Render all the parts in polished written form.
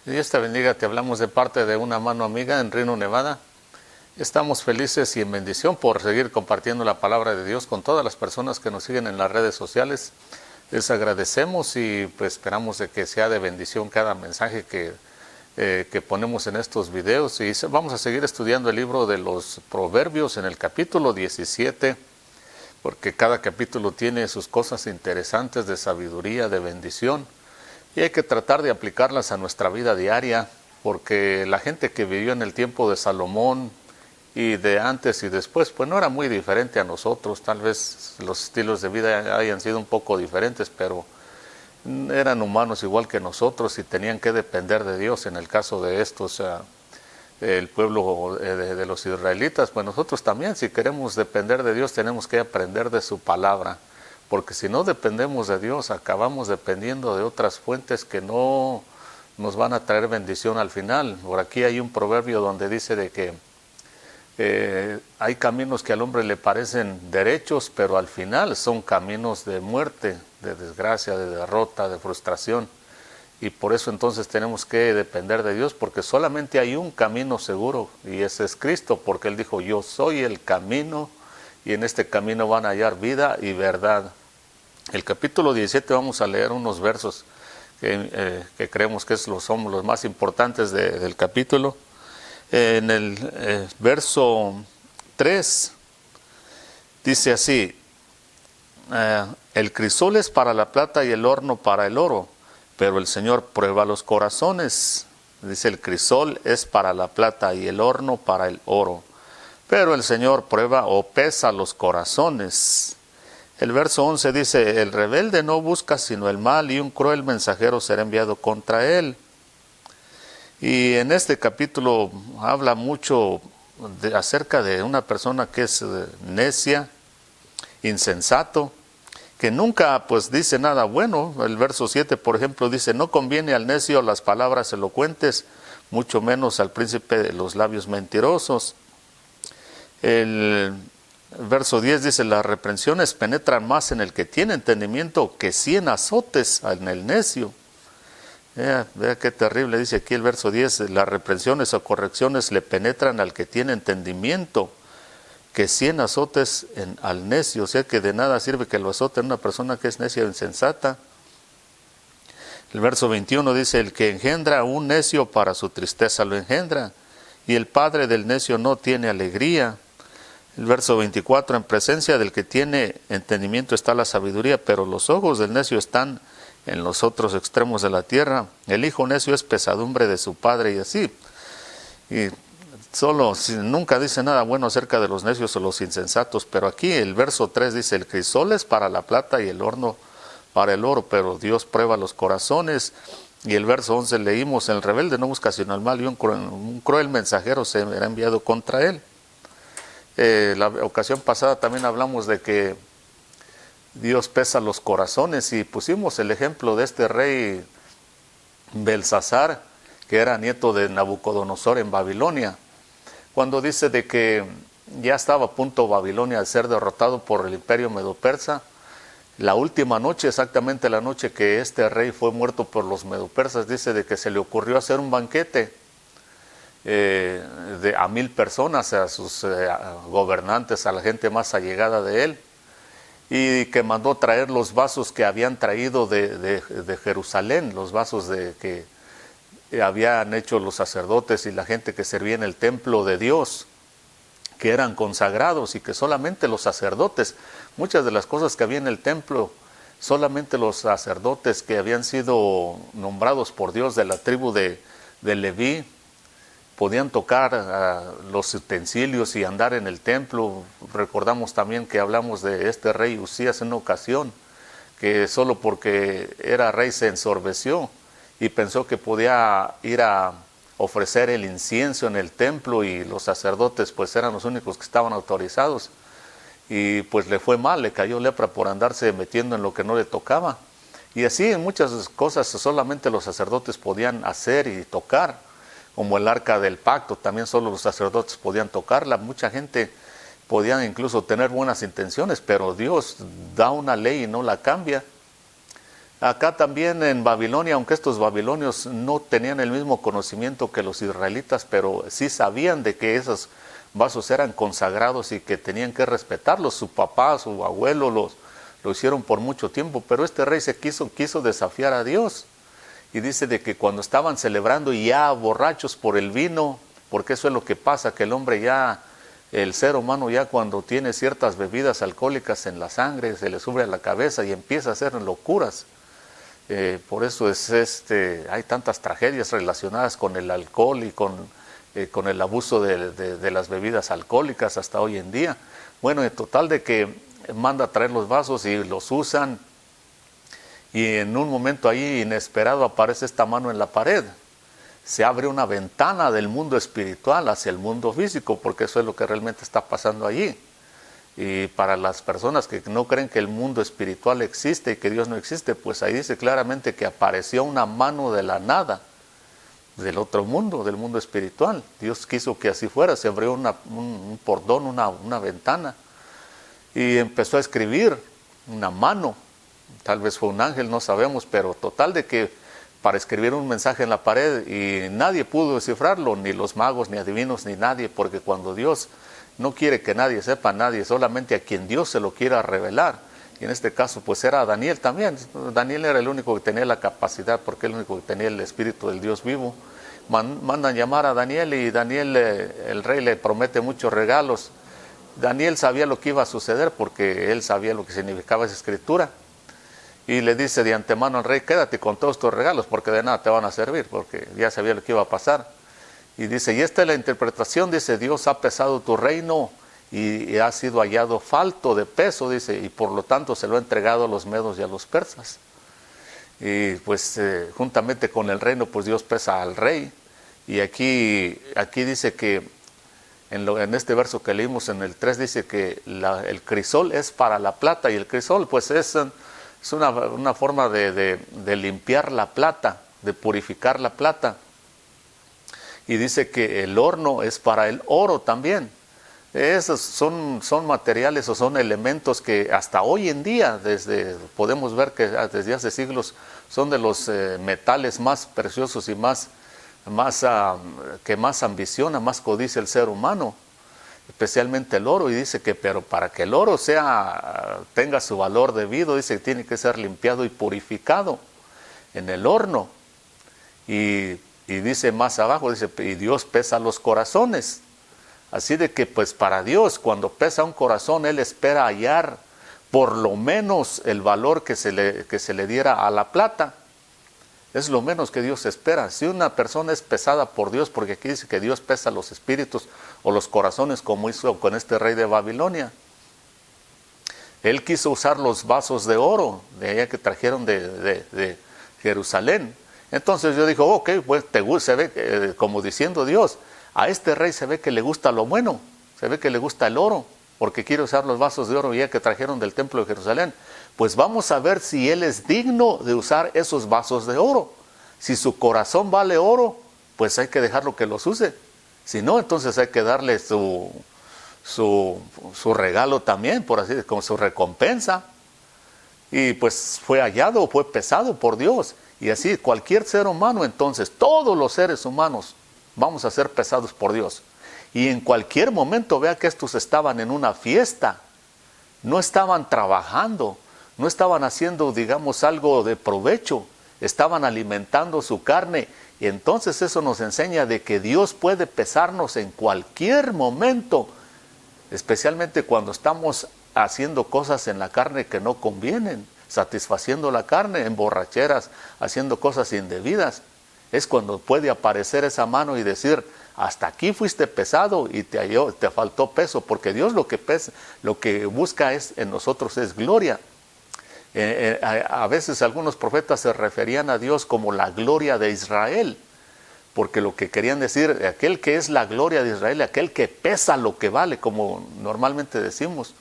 Dios te bendiga, te hablamos de parte de una mano amiga en Reno, Nevada. Estamos felices y en bendición por seguir compartiendo la palabra de Dios con todas las personas que nos siguen en las redes sociales. Les agradecemos y pues esperamos de que sea de bendición cada mensaje que ponemos en estos videos. Y vamos a seguir estudiando el libro de los Proverbios en el capítulo 17, porque cada capítulo tiene sus cosas interesantes de sabiduría, de bendición. Y hay que tratar de aplicarlas a nuestra vida diaria, porque la gente que vivió en el tiempo de Salomón y de antes y después, pues no era muy diferente a nosotros. Tal vez los estilos de vida hayan sido un poco diferentes, pero eran humanos igual que nosotros y tenían que depender de Dios. En el caso de estos, el pueblo de los israelitas, pues nosotros también, si queremos depender de Dios, tenemos que aprender de su palabra. Porque si no dependemos de Dios, acabamos dependiendo de otras fuentes que no nos van a traer bendición al final. Por aquí hay un proverbio donde dice de que hay caminos que al hombre le parecen derechos, pero al final son caminos de muerte, de desgracia, de derrota, de frustración. Y por eso entonces tenemos que depender de Dios, porque solamente hay un camino seguro, y ese es Cristo, porque Él dijo, yo soy el camino, y en este camino van a hallar vida y verdad. El capítulo 17 vamos a leer unos versos que creemos que son los más importantes del capítulo. En el verso 3 dice así, el crisol es para la plata y el horno para el oro, pero el Señor prueba los corazones. Dice, el crisol es para la plata y el horno para el oro, pero el Señor prueba o pesa los corazones. El verso 11 dice, el rebelde no busca sino el mal y un cruel mensajero será enviado contra él. Y en este capítulo habla mucho acerca de una persona que es necia, insensato, que nunca pues dice nada bueno. El verso 7, por ejemplo, dice, no conviene al necio las palabras elocuentes, mucho menos al príncipe de los labios mentirosos. El verso 10 dice, las reprensiones penetran más en el que tiene entendimiento que 100 azotes en el necio. Vea qué terrible, dice aquí el verso 10, las reprensiones o correcciones le penetran al que tiene entendimiento que 100 azotes al necio. O sea que de nada sirve que lo azoten una persona que es necia o insensata. El verso 21 dice, el que engendra a un necio para su tristeza lo engendra, y el padre del necio no tiene alegría. El verso 24, en presencia del que tiene entendimiento está la sabiduría, pero los ojos del necio están en los otros extremos de la tierra. El hijo necio es pesadumbre de su padre, y así. Y nunca dice nada bueno acerca de los necios o los insensatos, pero aquí el verso 3 dice, el crisol es para la plata y el horno para el oro, pero Dios prueba los corazones. Y el verso 11 leímos, el rebelde no busca sino el mal y un cruel mensajero será enviado contra él. La ocasión pasada también hablamos de que Dios pesa los corazones y pusimos el ejemplo de este rey Belsasar, que era nieto de Nabucodonosor en Babilonia, cuando dice de que ya estaba a punto Babilonia de ser derrotado por el imperio medo-persa. La última noche, exactamente la noche que este rey fue muerto por los medo-persas, dice de que se le ocurrió hacer un banquete a 1000 personas, a sus gobernantes, a la gente más allegada de él, y que mandó traer los vasos que habían traído de Jerusalén, los vasos que habían hecho los sacerdotes y la gente que servía en el templo de Dios, que eran consagrados y que solamente los sacerdotes, muchas de las cosas que había en el templo, solamente los sacerdotes que habían sido nombrados por Dios de la tribu de Leví, podían tocar los utensilios y andar en el templo. Recordamos también que hablamos de este rey Usías en una ocasión, que solo porque era rey se ensorbeció y pensó que podía ir a ofrecer el incienso en el templo y los sacerdotes pues eran los únicos que estaban autorizados. Y pues le fue mal, le cayó lepra por andarse metiendo en lo que no le tocaba. Y así en muchas cosas solamente los sacerdotes podían hacer y tocar, como el arca del pacto, también solo los sacerdotes podían tocarla. Mucha gente podía incluso tener buenas intenciones, pero Dios da una ley y no la cambia. Acá también en Babilonia, aunque estos babilonios no tenían el mismo conocimiento que los israelitas, pero sí sabían de que esos vasos eran consagrados y que tenían que respetarlos. Su papá, su abuelo lo hicieron por mucho tiempo, pero este rey se quiso desafiar a Dios. Y dice de que cuando estaban celebrando y ya borrachos por el vino, porque eso es lo que pasa, que el hombre ya, el ser humano ya cuando tiene ciertas bebidas alcohólicas en la sangre, se le sube a la cabeza y empieza a hacer locuras. Por eso hay tantas tragedias relacionadas con el alcohol y con el abuso de las bebidas alcohólicas hasta hoy en día. Bueno, en total de que manda a traer los vasos y los usan, y en un momento ahí inesperado aparece esta mano en la pared. Se abre una ventana del mundo espiritual hacia el mundo físico, porque eso es lo que realmente está pasando allí. Y para las personas que no creen que el mundo espiritual existe y que Dios no existe, pues ahí dice claramente que apareció una mano de la nada, del otro mundo, del mundo espiritual. Dios quiso que así fuera, se abrió un pordón, una ventana, y empezó a escribir una mano. Tal vez fue un ángel, no sabemos, pero total de que para escribir un mensaje en la pared, y nadie pudo descifrarlo, ni los magos, ni adivinos, ni nadie, porque cuando Dios no quiere que nadie sepa, nadie, solamente a quien Dios se lo quiera revelar. Y en este caso pues era Daniel también. Daniel era el único que tenía la capacidad, porque el único que tenía el espíritu del Dios vivo. Mandan llamar a Daniel, y Daniel, el rey le promete muchos regalos. Daniel sabía lo que iba a suceder, porque él sabía lo que significaba esa escritura. Y le dice de antemano al rey: quédate con todos tus regalos, porque de nada te van a servir, porque ya sabía lo que iba a pasar. Y dice, y esta es la interpretación, dice: Dios ha pesado tu reino y ha sido hallado falto de peso, dice, y por lo tanto se lo ha entregado a los medos y a los persas. Y pues juntamente con el reino, pues Dios pesa al rey. Y aquí dice que en este verso que leímos en el 3, dice que el crisol es para la plata, y el crisol pues es una forma de limpiar la plata, de purificar la plata. Y dice que el horno es para el oro también. Esos son materiales o son elementos que hasta hoy en día, podemos ver que desde hace siglos, son de los metales más preciosos y que más ambiciona, más codicia el ser humano, especialmente el oro. Y dice que, pero para que el oro tenga su valor debido, dice que tiene que ser limpiado y purificado en el horno. Y dice más abajo, dice, y Dios pesa los corazones. Así de que pues para Dios, cuando pesa un corazón, Él espera hallar por lo menos el valor que se le diera a la plata. Es lo menos que Dios espera. Si una persona es pesada por Dios, porque aquí dice que Dios pesa los espíritus o los corazones, como hizo con este rey de Babilonia. Él quiso usar los vasos de oro de allá que trajeron de Jerusalén. Entonces yo digo, ok, pues se ve como diciendo Dios, a este rey se ve que le gusta lo bueno, se ve que le gusta el oro, porque quiere usar los vasos de oro ya que trajeron del templo de Jerusalén. Pues vamos a ver si él es digno de usar esos vasos de oro. Si su corazón vale oro, pues hay que dejarlo que los use. Si no, entonces hay que darle su regalo también, por así decirlo, como su recompensa. Y pues fue hallado, fue pesado por Dios. Y así cualquier ser humano, entonces todos los seres humanos vamos a ser pesados por Dios. Y en cualquier momento vea que estos estaban en una fiesta, no estaban trabajando, no estaban haciendo, digamos, algo de provecho, estaban alimentando su carne. Y entonces eso nos enseña de que Dios puede pesarnos en cualquier momento, especialmente cuando estamos haciendo cosas en la carne que no convienen, satisfaciendo la carne en borracheras, haciendo cosas indebidas. Es cuando puede aparecer esa mano y decir, hasta aquí fuiste pesado y te faltó peso, porque Dios lo que busca en nosotros es gloria. A veces algunos profetas se referían a Dios como la gloria de Israel, porque lo que querían decir, aquel que es la gloria de Israel, aquel que pesa lo que vale, como normalmente decimos,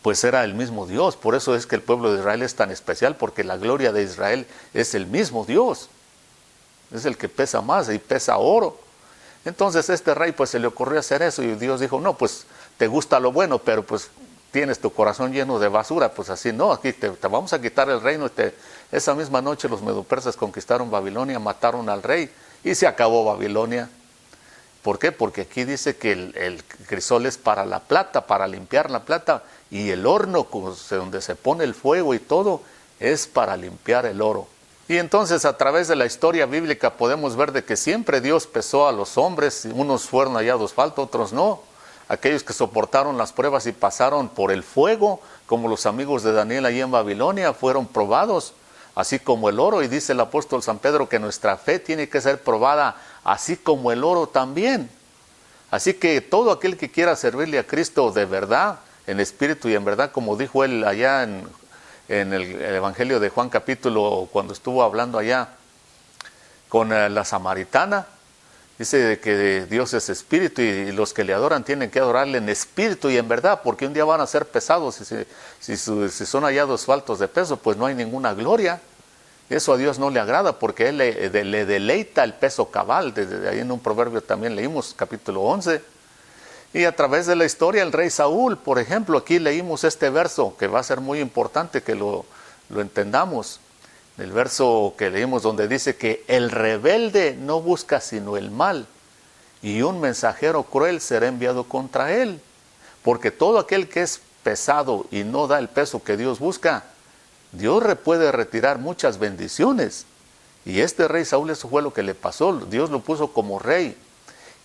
pues era el mismo Dios. Por eso es que el pueblo de Israel es tan especial, porque la gloria de Israel es el mismo Dios. Es el que pesa más y pesa oro. Entonces este rey pues se le ocurrió hacer eso, y Dios dijo, no, pues te gusta lo bueno, pero pues tienes tu corazón lleno de basura, pues así no, aquí te vamos a quitar el reino. Esa misma noche los medopersas conquistaron Babilonia, mataron al rey y se acabó Babilonia. ¿Por qué? Porque aquí dice que el crisol es para la plata, para limpiar la plata, y el horno donde se pone el fuego y todo es para limpiar el oro. Y entonces a través de la historia bíblica podemos ver de que siempre Dios pesó a los hombres, unos fueron hallados faltos, otros no. Aquellos que soportaron las pruebas y pasaron por el fuego, como los amigos de Daniel allí en Babilonia, fueron probados, así como el oro. Y dice el apóstol San Pedro que nuestra fe tiene que ser probada, así como el oro también. Así que todo aquel que quiera servirle a Cristo de verdad, en espíritu y en verdad, como dijo él allá en el Evangelio de Juan capítulo, cuando estuvo hablando allá con la samaritana, dice que Dios es espíritu y los que le adoran tienen que adorarle en espíritu y en verdad, porque un día van a ser pesados. Si son hallados faltos de peso, pues no hay ninguna gloria. Eso a Dios no le agrada, porque Él le deleita el peso cabal. Desde ahí en un proverbio también leímos, capítulo 11. Y a través de la historia, el rey Saúl, por ejemplo, aquí leímos este verso, que va a ser muy importante que lo entendamos. El verso que leímos donde dice que el rebelde no busca sino el mal, y un mensajero cruel será enviado contra él. Porque todo aquel que es pesado y no da el peso que Dios busca, Dios puede retirar muchas bendiciones. Y este rey Saúl, eso fue lo que le pasó. Dios lo puso como rey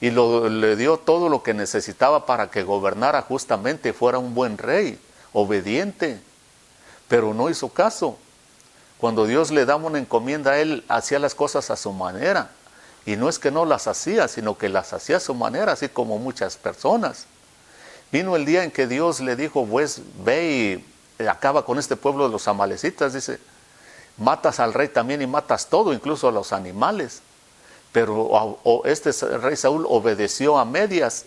y le dio todo lo que necesitaba para que gobernara justamente y fuera un buen rey, obediente. Pero no hizo caso. Cuando Dios le daba una encomienda, él hacía las cosas a su manera. Y no es que no las hacía, sino que las hacía a su manera, así como muchas personas. Vino el día en que Dios le dijo, pues ve y acaba con este pueblo de los amalecitas, dice, matas al rey también y matas todo, incluso a los animales. Pero este rey Saúl obedeció a medias.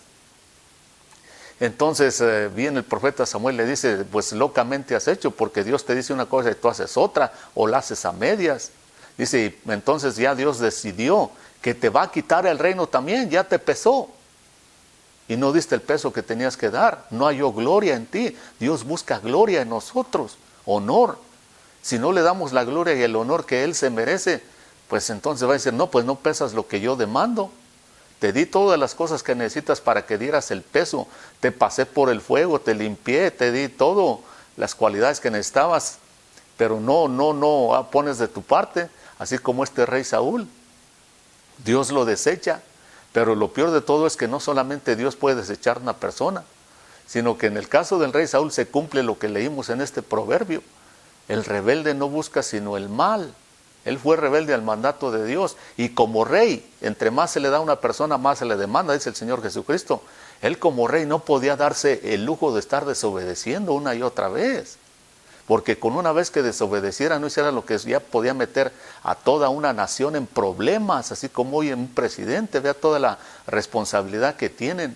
Entonces viene el profeta Samuel, le dice, pues locamente has hecho, porque Dios te dice una cosa y tú haces otra, o la haces a medias. Dice, y entonces ya Dios decidió que te va a quitar el reino también, ya te pesó. Y no diste el peso que tenías que dar, no halló gloria en ti. Dios busca gloria en nosotros, honor. Si no le damos la gloria y el honor que Él se merece, pues entonces va a decir, no, pues no pesas lo que yo demando. Te di todas las cosas que necesitas para que dieras el peso. Te pasé por el fuego, te limpié, te di todo, las cualidades que necesitabas. Pero no pones de tu parte, así como este rey Saúl. Dios lo desecha. Pero lo peor de todo es que no solamente Dios puede desechar a una persona, sino que en el caso del rey Saúl se cumple lo que leímos en este proverbio. El rebelde no busca sino el mal. Él fue rebelde al mandato de Dios. Y como rey, entre más se le da a una persona, más se le demanda, dice el Señor Jesucristo. Él como rey no podía darse el lujo de estar desobedeciendo una y otra vez. Porque con una vez que desobedeciera, no hiciera lo que ya podía meter a toda una nación en problemas, así como hoy un presidente, vea toda la responsabilidad que tienen.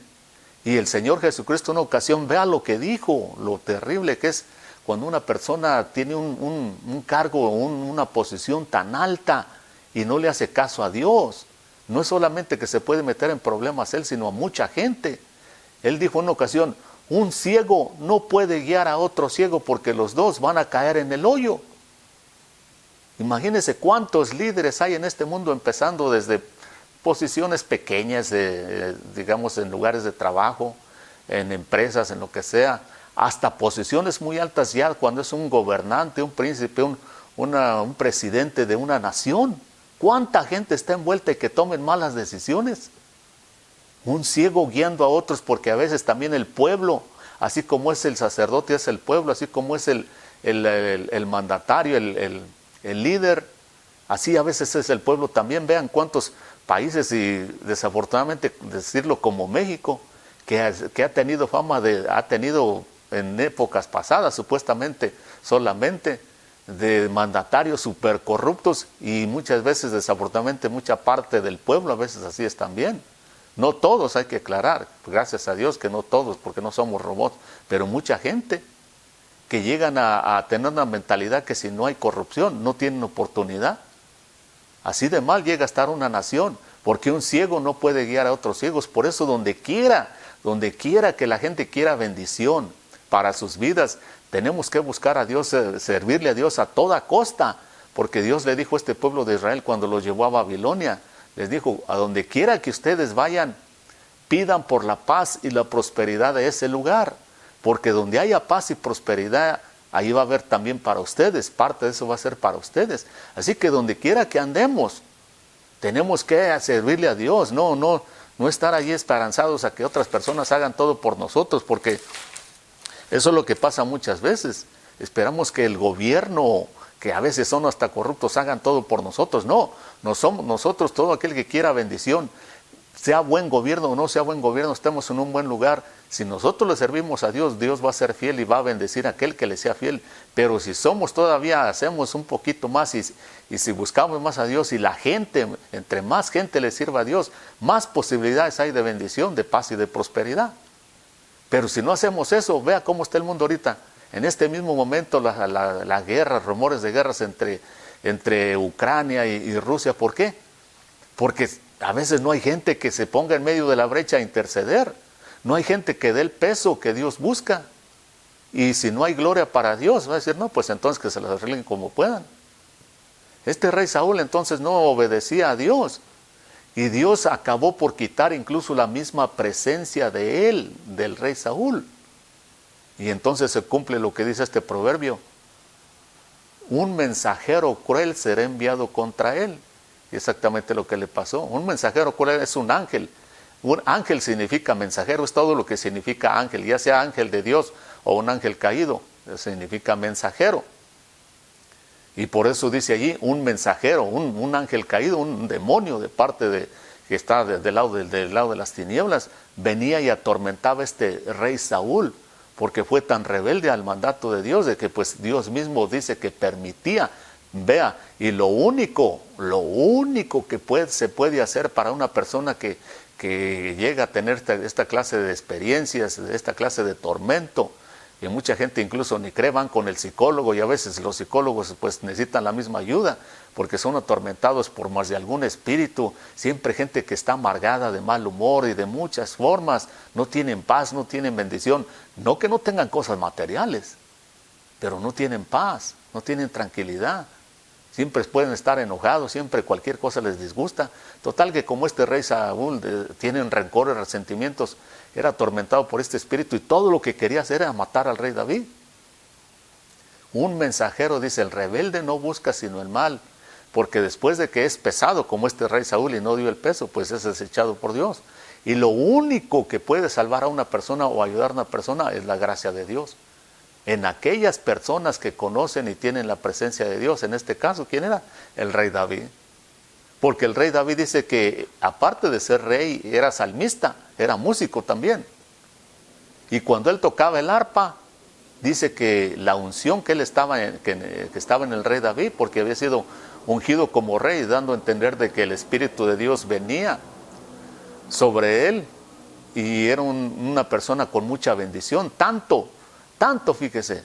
Y el Señor Jesucristo en una ocasión, vea lo que dijo, lo terrible que es cuando una persona tiene un cargo, una posición tan alta y no le hace caso a Dios. No es solamente que se puede meter en problemas él, sino a mucha gente. Él dijo en una ocasión, un ciego no puede guiar a otro ciego porque los dos van a caer en el hoyo. Imagínense cuántos líderes hay en este mundo, empezando desde posiciones pequeñas, digamos en lugares de trabajo, en empresas, en lo que sea, hasta posiciones muy altas ya cuando es un gobernante, un príncipe, un presidente de una nación. ¿Cuánta gente está envuelta y que tomen malas decisiones? Un ciego guiando a otros, porque a veces también el pueblo, así como es el sacerdote, es el pueblo, así como es el mandatario, el líder, así a veces es el pueblo también. Vean cuántos países, y desafortunadamente decirlo como México, que ha tenido fama ha tenido en épocas pasadas supuestamente solamente de mandatarios súper corruptos, y muchas veces desafortunadamente mucha parte del pueblo a veces así es también. No todos, hay que aclarar, gracias a Dios que no todos, porque no somos robots, pero mucha gente que llegan a tener una mentalidad que si no hay corrupción no tienen oportunidad. Así de mal llega a estar una nación, porque un ciego no puede guiar a otros ciegos. Por eso donde quiera que la gente quiera bendición, para sus vidas. Tenemos que buscar a Dios, servirle a Dios a toda costa, porque Dios le dijo a este pueblo de Israel cuando los llevó a Babilonia, les dijo, a donde quiera que ustedes vayan, pidan por la paz y la prosperidad de ese lugar, porque donde haya paz y prosperidad, ahí va a haber también para ustedes, parte de eso va a ser para ustedes. Así que donde quiera que andemos, tenemos que servirle a Dios, no estar allí esperanzados a que otras personas hagan todo por nosotros, porque eso es lo que pasa muchas veces. Esperamos que el gobierno, que a veces son hasta corruptos, hagan todo por nosotros. No somos nosotros, todo aquel que quiera bendición, sea buen gobierno o no sea buen gobierno, estemos en un buen lugar. Si nosotros le servimos a Dios, Dios va a ser fiel y va a bendecir a aquel que le sea fiel. Pero si somos todavía, hacemos un poquito más y si buscamos más a Dios y la gente, entre más gente le sirva a Dios, más posibilidades hay de bendición, de paz y de prosperidad. Pero si no hacemos eso, vea cómo está el mundo ahorita. En este mismo momento la guerra, rumores de guerras entre Ucrania y Rusia. ¿Por qué? Porque a veces no hay gente que se ponga en medio de la brecha a interceder. No hay gente que dé el peso que Dios busca. Y si no hay gloria para Dios, va a decir, no, pues entonces que se las arreglen como puedan. Este rey Saúl entonces no obedecía a Dios. Y Dios acabó por quitar incluso la misma presencia de él, del rey Saúl. Y entonces se cumple lo que dice este proverbio. Un mensajero cruel será enviado contra él. Y exactamente lo que le pasó. Un mensajero cruel es un ángel. Un ángel significa mensajero, es todo lo que significa ángel, ya sea ángel de Dios o un ángel caído, significa mensajero. Y por eso dice allí un mensajero, un ángel caído, un demonio de parte de que está del lado de las tinieblas, venía y atormentaba a este rey Saúl, porque fue tan rebelde al mandato de Dios, de que pues Dios mismo dice que permitía. Vea, y lo único que se puede hacer para una persona que llega a tener esta clase de experiencias, esta clase de tormento, y mucha gente incluso ni cree, van con el psicólogo, y a veces los psicólogos pues necesitan la misma ayuda, porque son atormentados por más de algún espíritu, siempre gente que está amargada, de mal humor y de muchas formas, no tienen paz, no tienen bendición, no que no tengan cosas materiales, pero no tienen paz, no tienen tranquilidad. Siempre pueden estar enojados, siempre cualquier cosa les disgusta. Total que como este rey Saúl tienen rencores, resentimientos, era atormentado por este espíritu y todo lo que quería hacer era matar al rey David. Un mensajero dice, el rebelde no busca sino el mal, porque después de que es pesado como este rey Saúl y no dio el peso, pues es desechado por Dios. Y lo único que puede salvar a una persona o ayudar a una persona es la gracia de Dios. En aquellas personas que conocen y tienen la presencia de Dios, en este caso, ¿quién era? El rey David. Porque el rey David dice que aparte de ser rey, era salmista, era músico también. Y cuando él tocaba el arpa, dice que la unción que él estaba que estaba en el rey David, porque había sido ungido como rey, dando a entender de que el Espíritu de Dios venía sobre él, y era una persona con mucha bendición, tanto, fíjese,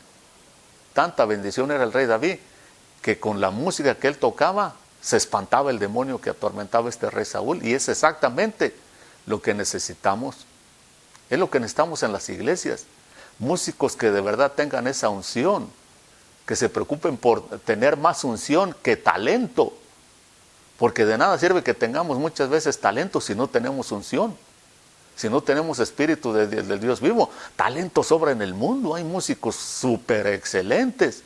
tanta bendición era el rey David, que con la música que él tocaba, se espantaba el demonio que atormentaba a este rey Saúl, y es exactamente lo que necesitamos. Es lo que necesitamos en las iglesias. Músicos que de verdad tengan esa unción, que se preocupen por tener más unción que talento, porque de nada sirve que tengamos muchas veces talento si no tenemos unción. Si no tenemos espíritu del Dios vivo, talento sobra en el mundo. Hay músicos súper excelentes,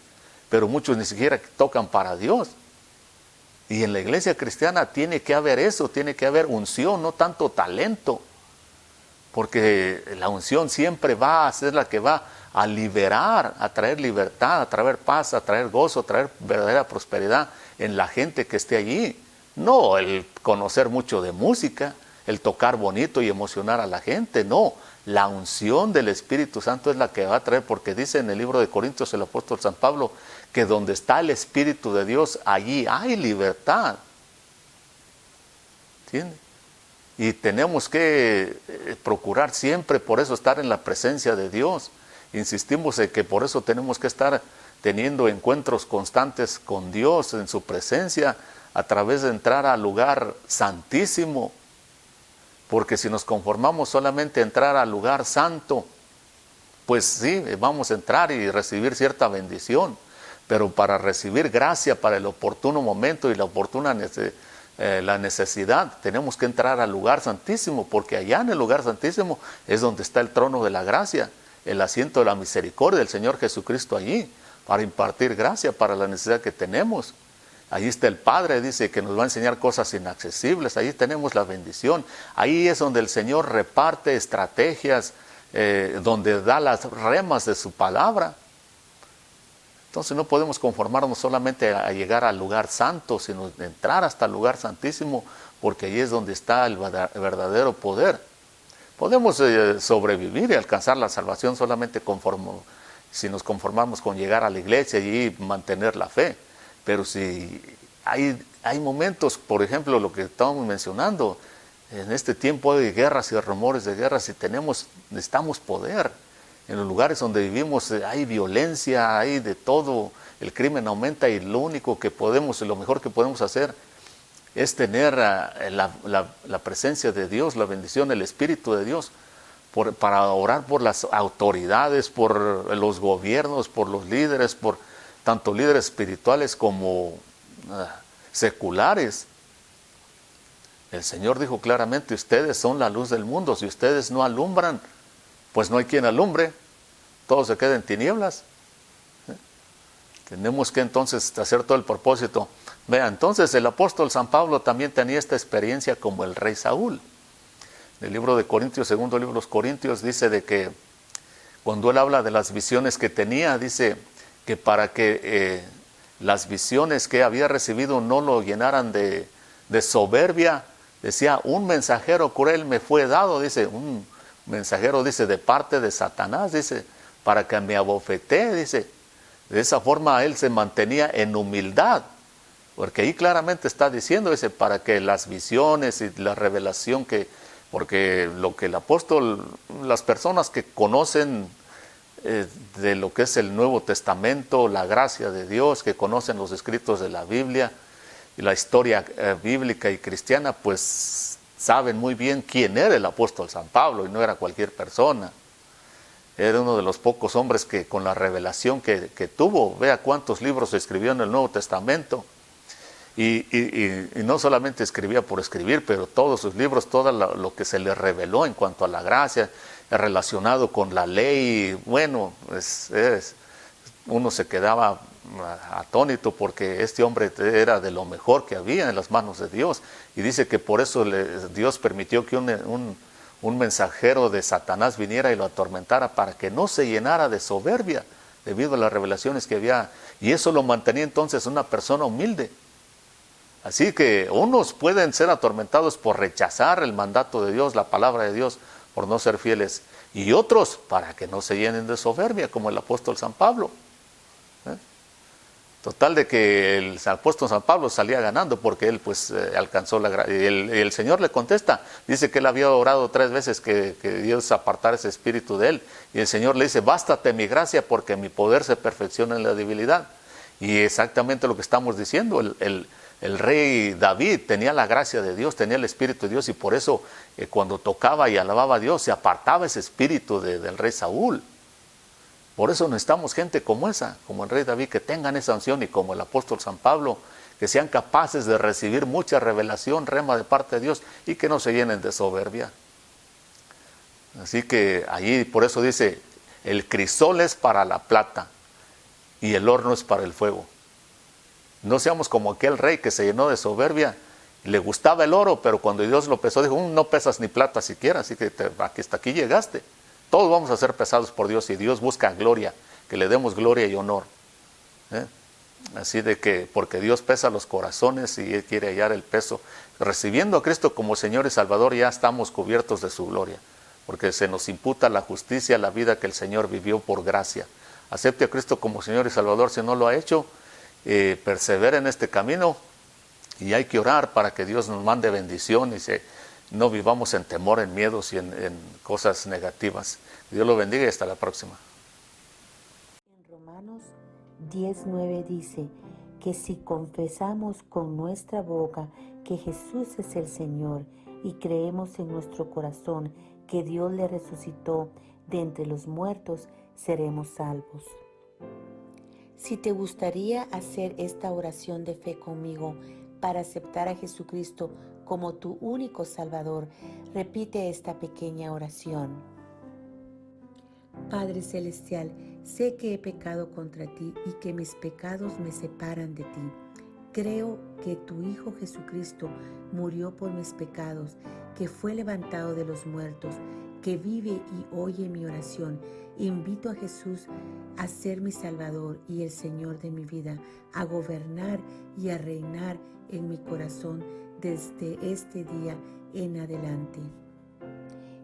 pero muchos ni siquiera tocan para Dios. Y en la iglesia cristiana tiene que haber eso, tiene que haber unción, no tanto talento. Porque la unción siempre va a ser la que va a liberar, a traer libertad, a traer paz, a traer gozo, a traer verdadera prosperidad en la gente que esté allí. No el conocer mucho de música, el tocar bonito y emocionar a la gente, no. La unción del Espíritu Santo es la que va a traer, porque dice en el libro de Corintios el apóstol San Pablo, que donde está el Espíritu de Dios, allí hay libertad. ¿Entiende? Y tenemos que procurar siempre por eso estar en la presencia de Dios. Insistimos en que por eso tenemos que estar teniendo encuentros constantes con Dios en su presencia, a través de entrar al lugar santísimo. Porque si nos conformamos solamente a entrar al lugar santo, pues sí, vamos a entrar y recibir cierta bendición, pero para recibir gracia para el oportuno momento y la oportuna la necesidad, tenemos que entrar al lugar santísimo, porque allá en el lugar santísimo es donde está el trono de la gracia, el asiento de la misericordia del Señor Jesucristo allí, para impartir gracia para la necesidad que tenemos. Allí está el Padre, dice, que nos va a enseñar cosas inaccesibles. Allí tenemos la bendición. Ahí es donde el Señor reparte estrategias, donde da las remas de su palabra. Entonces no podemos conformarnos solamente a llegar al lugar santo, sino entrar hasta el lugar santísimo, porque allí es donde está el verdadero poder. Podemos sobrevivir y alcanzar la salvación solamente si nos conformamos con llegar a la iglesia y mantener la fe. Pero si hay momentos, por ejemplo, lo que estamos mencionando, en este tiempo hay guerras y rumores de guerras y necesitamos poder. En los lugares donde vivimos hay violencia, hay de todo, el crimen aumenta y lo mejor que podemos hacer es tener la presencia de Dios, la bendición, el Espíritu de Dios, para orar por las autoridades, por los gobiernos, por los líderes, por tanto líderes espirituales como seculares. El Señor dijo claramente, ustedes son la luz del mundo, si ustedes no alumbran, pues no hay quien alumbre, todo se queda en tinieblas. Tenemos que entonces hacer todo el propósito. Vea, entonces el apóstol San Pablo también tenía esta experiencia como el rey Saúl. En el libro de Corintios, segundo libro de los Corintios, dice de que cuando él habla de las visiones que tenía, dice que para que las visiones que había recibido no lo llenaran de soberbia, decía, un mensajero cruel me fue dado, dice, un mensajero, dice, de parte de Satanás, dice, para que me abofetee, dice. De esa forma él se mantenía en humildad, porque ahí claramente está diciendo, dice, para que las visiones y la revelación porque lo que el apóstol, las personas que conocen de lo que es el Nuevo Testamento, la gracia de Dios, que conocen los escritos de la Biblia y la historia bíblica y cristiana, pues saben muy bien quién era el apóstol San Pablo, y no era cualquier persona. Era uno de los pocos hombres que con la revelación que tuvo, vea cuántos libros escribió en el Nuevo Testamento, y no solamente escribía por escribir, pero todos sus libros, todo lo que se le reveló en cuanto a la gracia, relacionado con la ley, bueno, uno se quedaba atónito porque este hombre era de lo mejor que había en las manos de Dios, y dice que por eso Dios permitió que un mensajero de Satanás viniera y lo atormentara para que no se llenara de soberbia debido a las revelaciones que había, y eso lo mantenía entonces una persona humilde. Así que unos pueden ser atormentados por rechazar el mandato de Dios, la palabra de Dios, por no ser fieles, y otros para que no se llenen de soberbia, como el apóstol San Pablo. Total de que el apóstol San Pablo salía ganando porque él pues alcanzó la gracia. Y el Señor le contesta, dice que él había orado 3 veces que Dios apartara ese espíritu de él. Y el Señor le dice, bástate mi gracia porque mi poder se perfecciona en la debilidad. Y exactamente lo que estamos diciendo, el rey David tenía la gracia de Dios, tenía el Espíritu de Dios, y por eso cuando tocaba y alababa a Dios se apartaba ese espíritu del rey Saúl. Por eso necesitamos gente como esa, como el rey David, que tengan esa unción, y como el apóstol San Pablo, que sean capaces de recibir mucha revelación, rema de parte de Dios, y que no se llenen de soberbia. Así que allí por eso dice, el crisol es para la plata y el horno es para el fuego. No seamos como aquel rey que se llenó de soberbia, le gustaba el oro, pero cuando Dios lo pesó dijo, no pesas ni plata siquiera, así que hasta aquí llegaste. Todos vamos a ser pesados por Dios, y Dios busca gloria, que le demos gloria y honor. Así de que, porque Dios pesa los corazones y Él quiere hallar el peso. Recibiendo a Cristo como Señor y Salvador ya estamos cubiertos de su gloria, porque se nos imputa la justicia, la vida que el Señor vivió por gracia. Acepte a Cristo como Señor y Salvador si no lo ha hecho. Persevera en este camino, y hay que orar para que Dios nos mande bendición y no vivamos en temor, en miedos y en cosas negativas. Dios lo bendiga y hasta la próxima. En Romanos 10:9 dice que si confesamos con nuestra boca que Jesús es el Señor y creemos en nuestro corazón que Dios le resucitó de entre los muertos, seremos salvos. Si te gustaría hacer esta oración de fe conmigo para aceptar a Jesucristo como tu único Salvador, repite esta pequeña oración. Padre Celestial, sé que he pecado contra ti y que mis pecados me separan de ti. Creo que tu Hijo Jesucristo murió por mis pecados, que fue levantado de los muertos, que vive y oye mi oración. Invito a Jesús a ser mi Salvador y el Señor de mi vida, a gobernar y a reinar en mi corazón desde este día en adelante.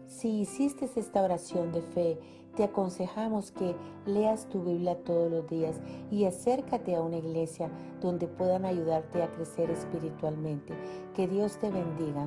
Si hiciste esta oración de fe, te aconsejamos que leas tu Biblia todos los días y acércate a una iglesia donde puedan ayudarte a crecer espiritualmente. Que Dios te bendiga.